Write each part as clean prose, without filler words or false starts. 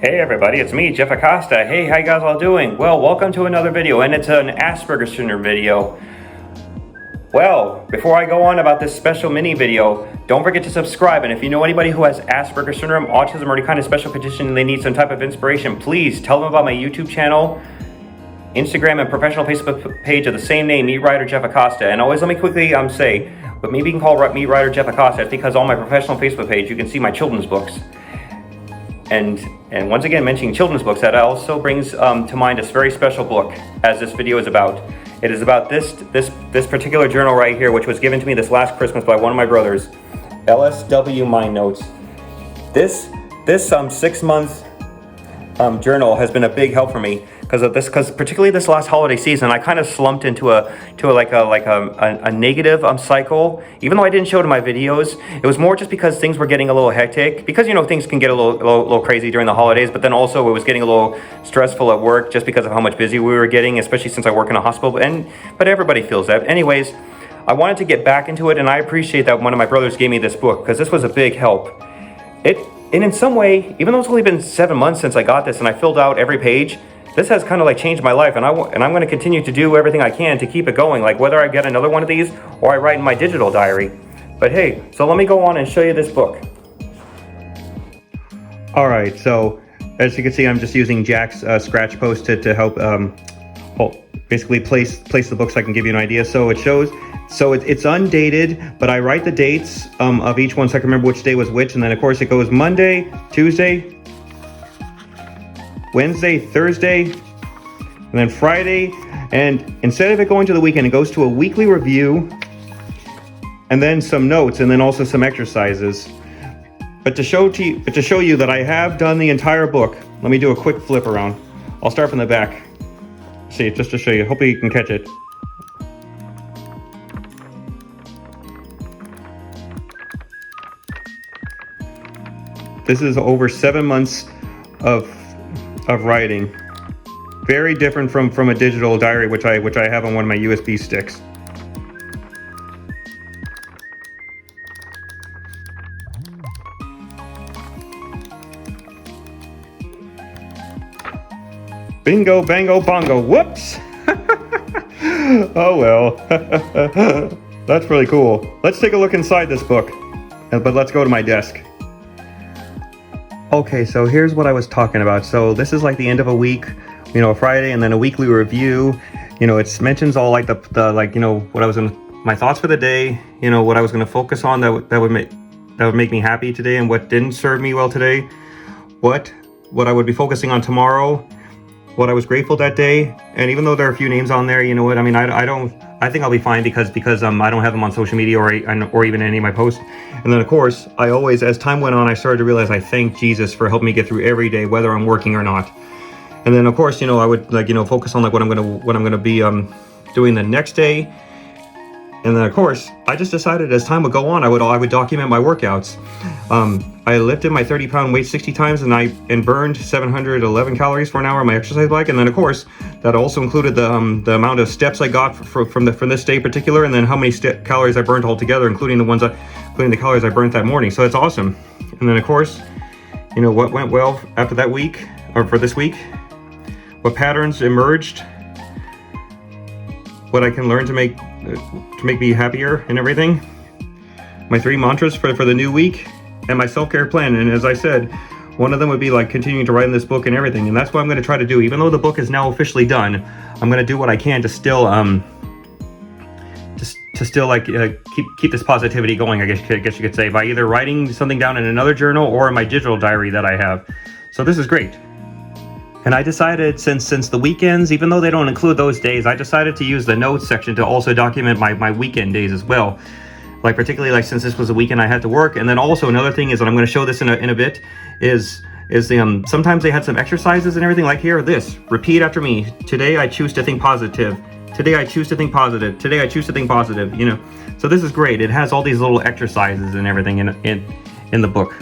Hey everybody, it's me, Jeff Acosta. Hey, how you guys all doing? Well, welcome to another video, and it's an Asperger syndrome video. Well, before I go on about this special mini video, don't forget to subscribe, and if you know anybody who has Asperger syndrome, autism, or any kind of special condition and they need some type of inspiration, please tell them about my YouTube channel, Instagram, and professional Facebook page of the same name, Meat Writer Jeff Acosta. And always let me quickly say, but maybe you can call Meat Writer Jeff Acosta, it's because on my professional Facebook page you can see my children's books. And once again, mentioning children's books, that also brings to mind this very special book, as this video is about. It is about this particular journal right here, which was given to me this last Christmas by one of my brothers, LSW Mind Notes. This 6-month journal has been a big help for me because particularly this last holiday season, I kind of slumped into a negative cycle. Even though I didn't show it in my videos, it was more just because things were getting a little hectic. Because things can get a little crazy during the holidays, but then also it was getting a little stressful at work just because of how much busy we were getting, especially since I work in a hospital. But everybody feels that. Anyways, I wanted to get back into it, and I appreciate that one of my brothers gave me this book because this was a big help. And in some way, even though it's only been 7 months since I got this and I filled out every page, this has kind of like changed my life, and I'm going to continue to do everything I can to keep it going, like whether I get another one of these or I write in my digital diary. But hey, so let me go on and show you this book. All right, so as you can see, I'm just using Jack's scratch post to help basically place the book so I can give you an idea. So it shows, it's undated, but I write the dates of each one so I can remember which day was which, and then of course it goes Monday, Tuesday, Wednesday, Thursday, and then Friday. And instead of it going to the weekend, it goes to a weekly review and then some notes and then also some exercises. But to show you that I have done the entire book, let me do a quick flip around. I'll start from the back. See, just to show you. Hopefully you can catch it. This is over 7 months of writing. Very different from a digital diary, which I have on one of my USB sticks. Bingo, bango, bongo, whoops! Oh well. That's really cool. Let's take a look inside this book, but let's go to my desk. Okay, so here's what I was talking about. So this is like the end of a week, Friday, and then a weekly review. It mentions all like the what I was my thoughts for the day, what I was going to focus on that would make me happy today, and what didn't serve me well today, what I would be focusing on tomorrow, what I was grateful that day. And even though there are a few names on there, I think I'll be fine because I don't have them on social media or even any of my posts. And then of course, I always, as time went on, I started to realize I thank Jesus for helping me get through every day, whether I'm working or not. And then of course, I would focus on what I'm gonna be doing the next day. And then of course, I just decided as time would go on, I would document my workouts. I lifted my 30-pound weight 60 times and burned 711 calories for an hour on my exercise bike. And then of course, that also included the amount of steps I got from this day in particular, and then how many calories I burned altogether, including the calories I burnt that morning. So it's awesome. And then of course, what went well after that week, or for this week, what patterns emerged, what I can learn to make me happier and everything. three mantras for the new week and my self-care plan. And as I said, one of them would be like continuing to write in this book and everything. And that's what I'm going to try to do. Even though the book is now officially done, I'm going to do what I can to still keep this positivity going, I guess you could say, by either writing something down in another journal or in my digital diary that I have. So this is great. And I decided, since the weekends, even though they don't include those days, I decided to use the notes section to also document my weekend days as well. Like particularly like since this was a weekend I had to work. And then also another thing is, and I'm going to show this in a bit, is the sometimes they had some exercises and everything, like here, this, repeat after me. Today I choose to think positive. Today I choose to think positive. Today I choose to think positive, you know. So this is great. It has all these little exercises and everything in the book.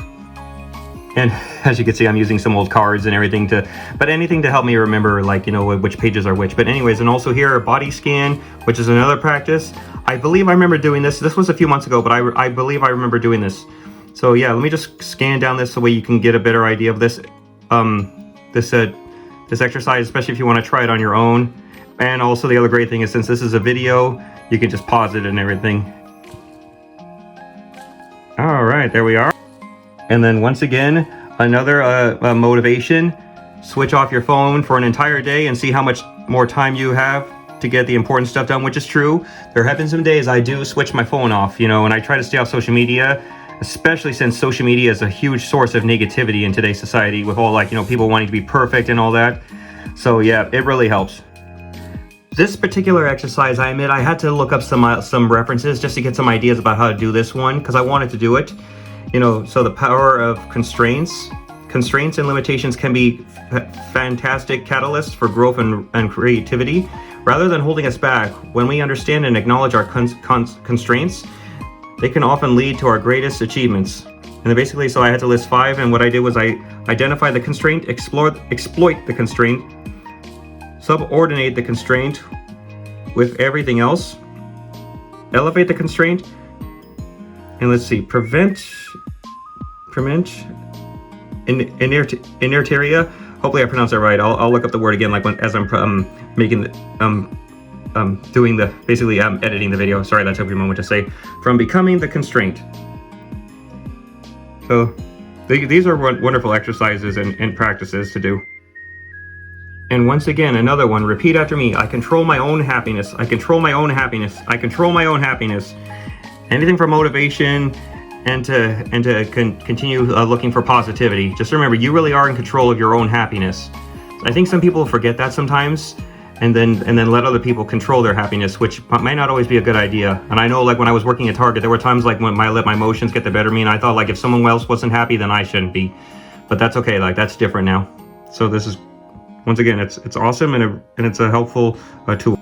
And as you can see, I'm using some old cards and everything but anything to help me remember, like, you know, which pages are which. But anyways, and also here, a body scan, which is another practice. I believe I remember doing this. This was a few months ago, but I believe I remember doing this. So yeah, let me just scan down this so way you can get a better idea of this, this exercise, especially if you want to try it on your own. And also the other great thing is, since this is a video, you can just pause it and everything. All right, there we are. And then once again, another motivation, switch off your phone for an entire day and see how much more time you have to get the important stuff done, which is true. There have been some days I do switch my phone off, you know, and I try to stay off social media, especially since social media is a huge source of negativity in today's society with all, like, you know, people wanting to be perfect and all that. So yeah, it really helps. This particular exercise, I admit I had to look up some references just to get some ideas about how to do this one, because I wanted to do it. You know, so the power of constraints and limitations can be fantastic catalysts for growth and creativity. Rather than holding us back, when we understand and acknowledge our constraints, they can often lead to our greatest achievements. And then basically, so I had to list 5, and what I did was I identified the constraint, exploit the constraint, subordinate the constraint with everything else, elevate the constraint, and let's see, prevent inertia. Hopefully I pronounced that right. I'll look up the word again, like as I'm making the doing the basically editing the video. Sorry, that took me a moment to say. From becoming the constraint. So these are wonderful exercises and practices to do. And once again, another one. Repeat after me. I control my own happiness. I control my own happiness. I control my own happiness. Anything for motivation and to continue looking for positivity. Just remember, you really are in control of your own happiness. I think some people forget that sometimes, and then let other people control their happiness, which might not always be a good idea. And I know, like, when I was working at Target, there were times like when I let my emotions get the better of me, and I thought, like, if someone else wasn't happy, then I shouldn't be. But that's okay. Like, that's different now. So this is, once again, it's awesome, and it's a helpful tool.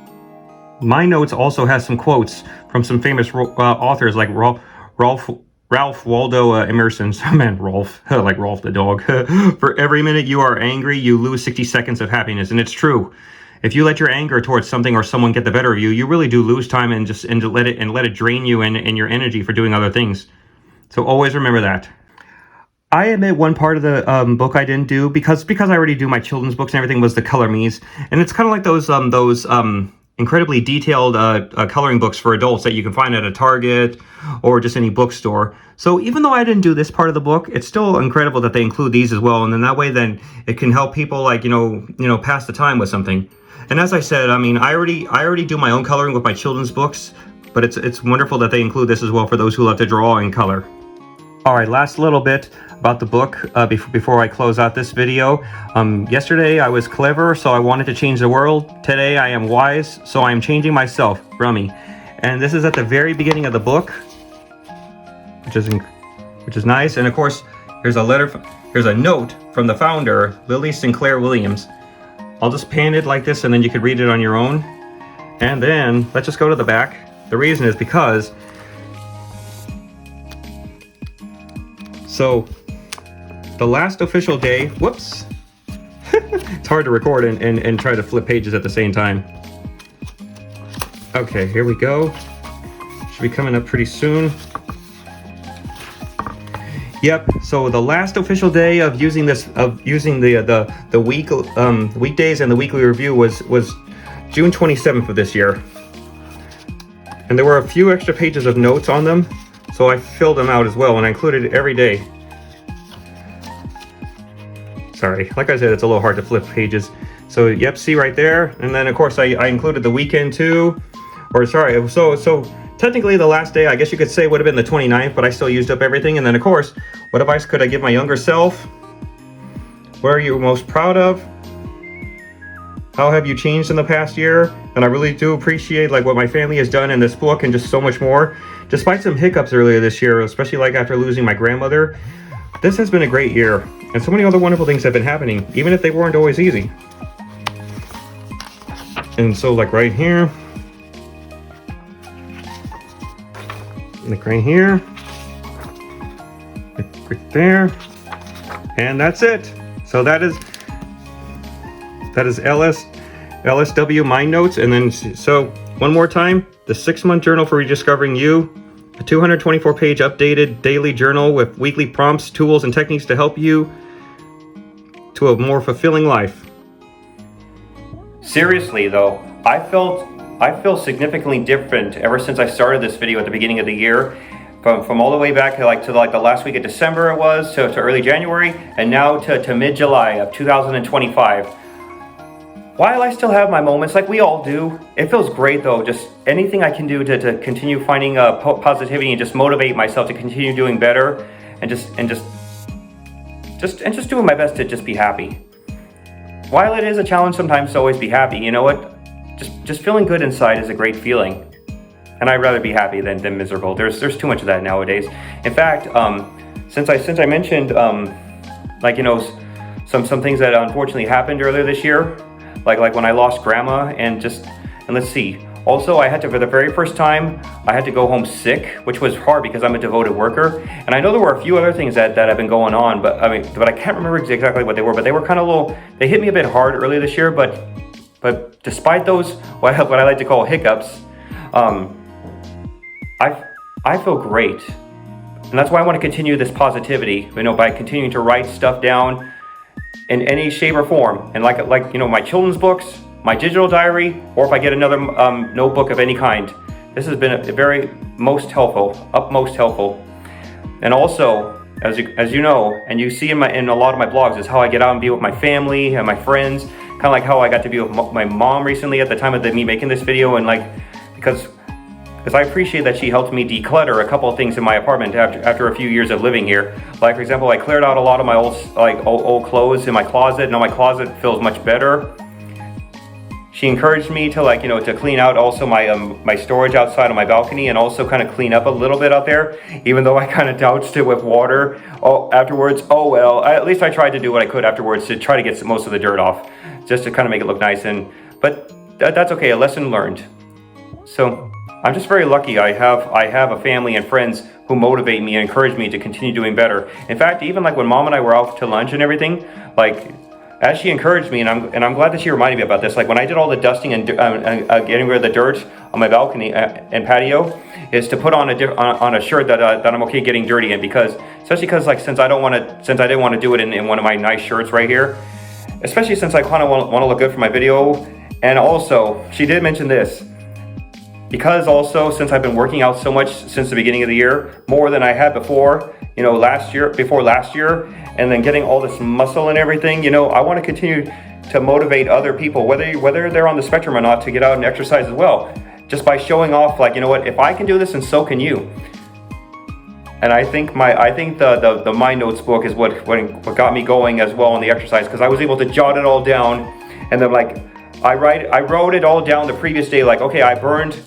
My notes also has some quotes from some famous authors like Ralph Waldo Emerson. Man, Rolf, like Rolf the dog. For every minute you are angry, you lose 60 seconds of happiness. And it's true. If you let your anger towards something or someone get the better of you, you really do lose time and let it drain you and your energy for doing other things. So always remember that. I admit one part of the book I didn't do because I already do my children's books and everything, was the color me's. And it's kind of like those incredibly detailed coloring books for adults that you can find at a Target or just any bookstore. So even though I didn't do this part of the book, it's still incredible that they include these as well. And then that way, then it can help people, like, you know, pass the time with something. And as I said, I mean, I already do my own coloring with my children's books, but it's wonderful that they include this as well for those who love to draw and color. All right, last little bit about the book before I close out this video. Yesterday I was clever, so I wanted to change the world. Today I am wise, so I am changing myself. Rummy. And this is at the very beginning of the book, which is nice. And of course, here's a note from the founder, Lily Sinclair Williams. I'll just pan it like this, and then you could read it on your own. And then let's just go to the back. The reason is because, so the last official day, whoops, it's hard to record and try to flip pages at the same time. Okay, here we go. Should be coming up pretty soon. Yep. So the last official day of using the weekdays and the weekly review was June 27th of this year. And there were a few extra pages of notes on them. So I filled them out as well, and I included it every day. Sorry, like I said, it's a little hard to flip pages. So yep, see right there. And then of course I included the weekend too. Or sorry, so technically the last day, I guess you could say, would have been the 29th, but I still used up everything. And then of course, what advice could I give my younger self? What are you most proud of? How have you changed in the past year? And I really do appreciate like what my family has done in this book and just so much more. Despite some hiccups earlier this year, especially like after losing my grandmother, this has been a great year. And so many other wonderful things have been happening, even if they weren't always easy. And so like right here, like right here, like right there, and that's it. So that is LSW Mind Notes. And then so one more time, the 6-month journal for rediscovering you, a 224-page updated daily journal with weekly prompts, tools, and techniques to help you to a more fulfilling life. Seriously though, I feel significantly different ever since I started this video at the beginning of the year. From all the way back to the last week of December it was, to early January, and now to mid-July of 2025. While I still have my moments, like we all do, it feels great though. Just anything I can do to continue finding positivity and just motivate myself to continue doing better, and just doing my best to just be happy. While it is a challenge sometimes to always be happy, you know what? Just feeling good inside is a great feeling, and I'd rather be happy than miserable. There's too much of that nowadays. In fact, since I mentioned like, you know, some things that unfortunately happened earlier this year. Like when I lost grandma, and let's see. Also, I had to, for the very first time, I had to go home sick, which was hard because I'm a devoted worker. And I know there were a few other things that have been going on, but I can't remember exactly what they were, but they were kind of they hit me a bit hard earlier this year, but despite those, what I like to call hiccups, I feel great. And that's why I want to continue this positivity, you know, by continuing to write stuff down in any shape or form, and like you know, my children's books, my digital diary, or if I get another notebook of any kind. This has been a very utmost helpful. And also, as you know, and you see in a lot of my blogs, is how I get out and be with my family and my friends. Kind of like how I got to be with my mom recently at the time of me making this video, and because I appreciate that she helped me declutter a couple of things in my apartment after a few years of living here. Like, for example, I cleared out a lot of my old clothes in my closet, and now my closet feels much better. She encouraged me to to clean out also my storage outside on my balcony, and also kind of clean up a little bit out there, even though I kind of doused it with water afterwards. Oh well, at least I tried to do what I could afterwards to try to get most of the dirt off, just to kind of make it look nice. But that's okay, a lesson learned. So I'm just very lucky. I have a family and friends who motivate me and encourage me to continue doing better. In fact, even like when Mom and I were out to lunch and everything, as she encouraged me, and I'm glad that she reminded me about this. Like when I did all the dusting and getting rid of the dirt on my balcony and patio, is to put on a shirt that I'm okay getting dirty in, especially because since I didn't want to do it in one of my nice shirts right here, especially since I kind of want to look good for my video. And also, she did mention this. Because also, since I've been working out so much since the beginning of the year, more than I had before last year, and then getting all this muscle and everything, I want to continue to motivate other people, whether they're on the spectrum or not, to get out and exercise as well, just by showing off, you know what, if I can do this, and so can you. And I think the Mind Notes book is what got me going as well on the exercise, because I was able to jot it all down, and then I wrote it all down the previous day, okay, I burned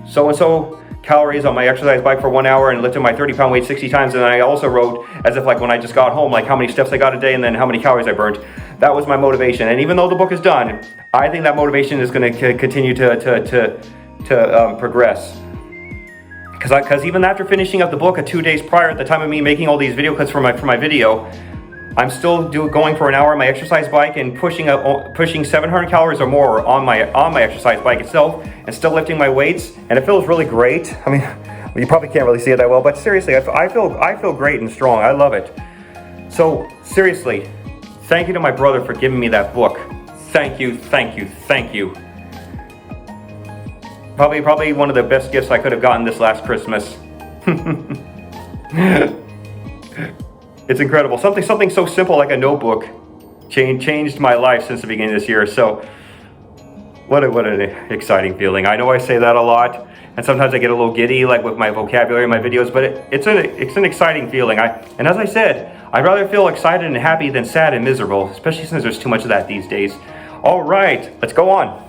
so-and-so calories on my exercise bike for 1 hour and lifted my 30-pound weight 60 times. And then I also wrote, as if when I just got home, how many steps I got a day and then how many calories I burned. That was my motivation. And even though the book is done, I think that motivation is going to continue to progress. Because even after finishing up the book 2 days prior, at the time of me making all these video clips for my video, I'm still going for an hour on my exercise bike and pushing 700 calories or more on my exercise bike itself, and still lifting my weights, and it feels really great. I mean, you probably can't really see it that well, but seriously, I feel great and strong. I love it. So seriously, thank you to my brother for giving me that book. Thank you. Probably one of the best gifts I could have gotten this last Christmas It's incredible. Something so simple like a notebook changed my life since the beginning of this year. So what an exciting feeling. I know I say that a lot, and sometimes I get a little giddy, like with my vocabulary in my videos, but it's an exciting feeling. And as I said, I'd rather feel excited and happy than sad and miserable, especially since there's too much of that these days. All right, let's go on.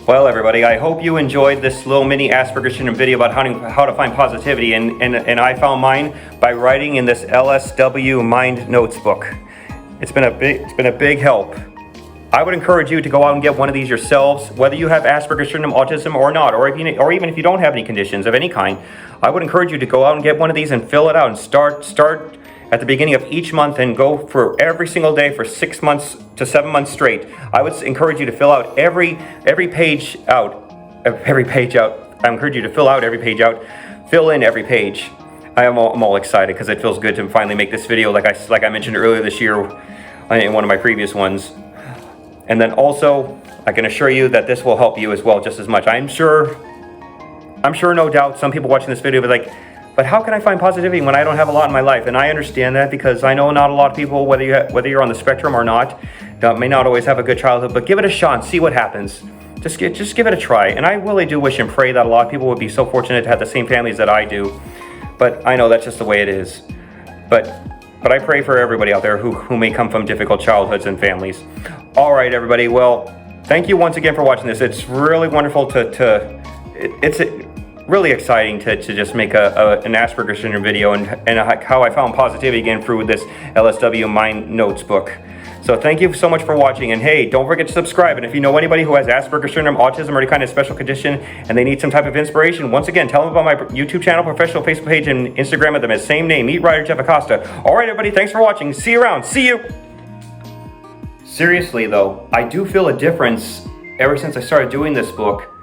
Well, everybody, I hope you enjoyed this little mini Asperger syndrome video about how to find positivity, and I found mine by writing in this LSW Mind Notes book. It's been a big help. I would encourage you to go out and get one of these yourselves, whether you have Asperger syndrome, autism, or not, or even if you don't have any conditions of any kind. I would encourage you to go out and get one of these and fill it out and start at the beginning of each month and go for every single day for 6 months to 7 months straight. I would encourage you to fill out every page out. I encourage you to fill out every page out. Fill in every page. I'm all excited because it feels good to finally make this video, like I mentioned earlier this year in one of my previous ones. And then also, I can assure you that this will help you as well, just as much. I'm sure, no doubt, some people watching this video will be like, but how can I find positivity when I don't have a lot in my life? And I understand that, because I know not a lot of people, whether you're on the spectrum or not, may not always have a good childhood, but give it a shot and see what happens. Just give it a try. And I really do wish and pray that a lot of people would be so fortunate to have the same families that I do. But I know that's just the way it is. But I pray for everybody out there who may come from difficult childhoods and families. All right, everybody. Well, thank you once again for watching this. It's really wonderful it's really exciting to just make an Asperger syndrome video and how I found positivity again through this LSW Mind Notes book. So thank you so much for watching, and hey, don't forget to subscribe. And if you know anybody who has Asperger syndrome, autism, or any kind of special condition, and they need some type of inspiration, once again, tell them about my YouTube channel, professional Facebook page, and Instagram at them as same name, Meet Writer Jeff Acosta. All right, everybody, thanks for watching. See you around. See you. Seriously though, I do feel a difference ever since I started doing this book.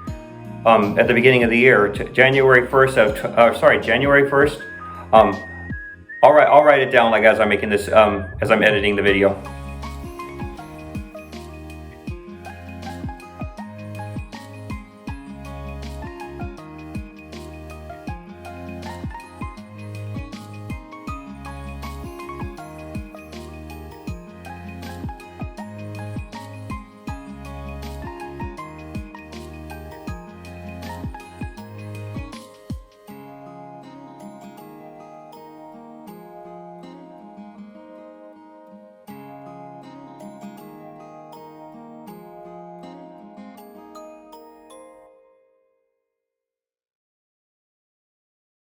At the beginning of the year, January 1st. January 1st. I'll write it down, like as I'm making this, as I'm editing the video.